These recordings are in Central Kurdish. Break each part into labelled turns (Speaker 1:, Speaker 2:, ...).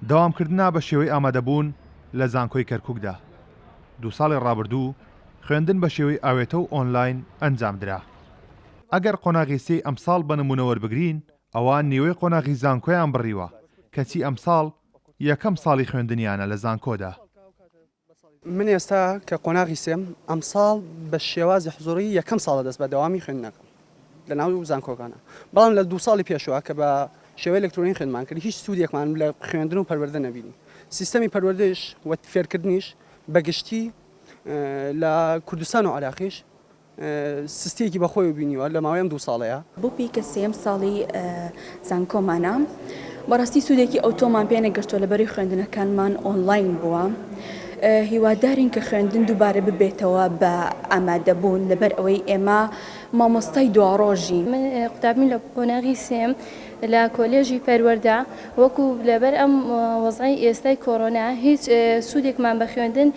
Speaker 1: دەوامکردنا بە شێوەی ئامادەبوون لە زانکۆی کەرکووکدا. 2 ساڵی ڕابردوو خوێندن بە شێوەی ئاوێتە و ئۆنلاین ئەنجامدرا. ئەگەر قۆناغی سێی ئەمساڵ بە نمونە وەربگرین، ئەوان نیوەی قۆناغی زانکۆیان بڕیوە، کەچی ئەمساڵ یەکەم ساڵی خوێندنیانە لە زانکۆدا.
Speaker 2: من ئێستا کە قۆناغی سێم ئەمساڵ بە شێوازی حزوری یەکەم ساڵە دەست بە دەوامی خوێندنەکەم لە ناو زانکۆکانە، بەڵام لە 2 ساڵی پێشەوە کە بە شێوەی ئەلکترۆنی خوێندمان کرد هیچ سوودێکمان لە خوێندن و پەروەردە نەبینی. سیستەمی پەروەردەش و فێرکردنیش بەگشتی لە کوردستان و عێراقیش سیستەیەکی بەخۆی بینیوە لە ماوەی ئەم 2 ساڵەیە.
Speaker 3: بۆ پیکە سێم ساڵی زانکۆمانە بەڕاستی سوودێکی ئۆتۆمان پێ نەگەشتووە لەبەری خوێندنەکانمان ئۆنلاین بووە. هیوادارین کە خوێندن دووبارە ببێتەوە بە ئامادەبوون لەبەر ئەوەی ئێمە مامۆستای دواڕۆژین.
Speaker 4: من قوتابیم لە قۆناغی سێم لە کۆلێژی پەروەردە، وەکو لەبەر ئەم وەزعی ئێستای کۆرۆنا هیچ سوودێکمان بە خوێندن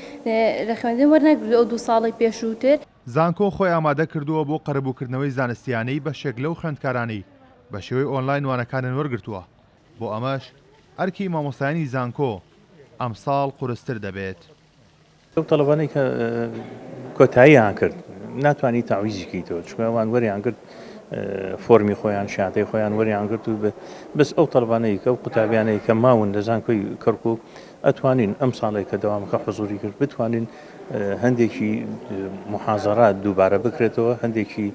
Speaker 4: لە خوێندن وەرنەگرت ئەو 2 ساڵی پێشووتر.
Speaker 1: زانکۆ خۆی ئامادە کردووە بۆ قەرەبووکردنەوەی زانستیانەی بە شێک لەو خوێندکارانەی بە شێوەی ئۆنلاین وانەکانن وەرگرتووە. بۆ ئەمەش ئەرکی مامۆستایانی زانکۆ ئەمساڵ قورستر دەبێت.
Speaker 5: ئەو تەڵەبانەی کە کۆتاییان کرد ناتوانانی تاویزی بکەیتەوە، چونکە ئەوان وەریان کرد فۆرمی خۆیان شاتەی خۆیان وەریان گرت و بەس ئەو تەڵەبانەی کە ئەو قوتابیانەی کە ماون لە زانکۆی کەرکووک ئەتوانین ئەم ساڵێک کە دەوامەکە حزوری کرد بتوانین هەندێکی محازەرات دووبارە بکرێتەوە، هەندێکی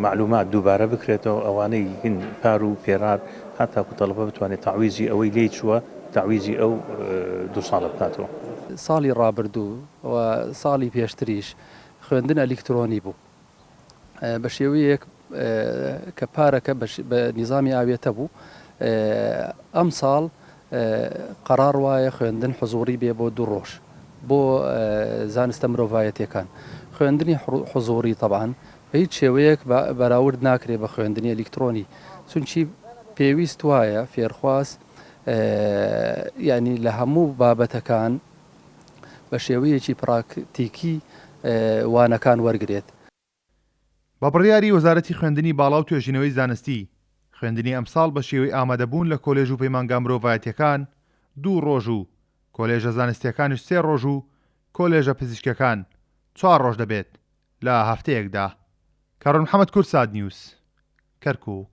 Speaker 5: معلومات دووبارە بکرێتەوە، ئەوانەی هین پار و پێرار هەتا تەڵەبە بتوانێت تاویزی ئەوەی لێی چووە تعویزی ئەو 2 ساڵە بکاتەوە.
Speaker 6: ساڵی ڕابردوو و ساڵی پێشتریش خوێندن ئەلکترۆنی بوو بە شێوەیەک کە پارەکە بە نیزامی ئاوێتە بوو. ئەم ساڵ قەرار وایە خوێندن حزوری بێ بۆ 2 ڕۆژ بۆ زانستە مرۆڤایەتیەکان. خوێندنی حزوری طبعاً بە هیچ شێوەیەک بەراورد ناکرێت بە خوێندنی ئەلکترۆنی، چونچی پێویست وایە فێرخواست ینی لە هەموو بابەتەکان بە شێوەیەکی پراکتیکی وانەکان وەرگێت.
Speaker 1: بە بڕیاری وەزارەتی خوێندنی باڵا و توێژینەوەی زانستی، خوێندنی ئەمساڵ بە شێوەی ئامادەبوون لە کۆلێژ و پەیمانگا مرۆڤایەتیەکان 2 ڕۆژ و کۆلێژە زانستیەکانش 3 ڕۆژ و کۆلێژە پزیشکەکان 4 ڕۆژ دەبێت لە هەفتەیەکدا. کارۆن محەممەد کورساد نیوس، کەرکووک.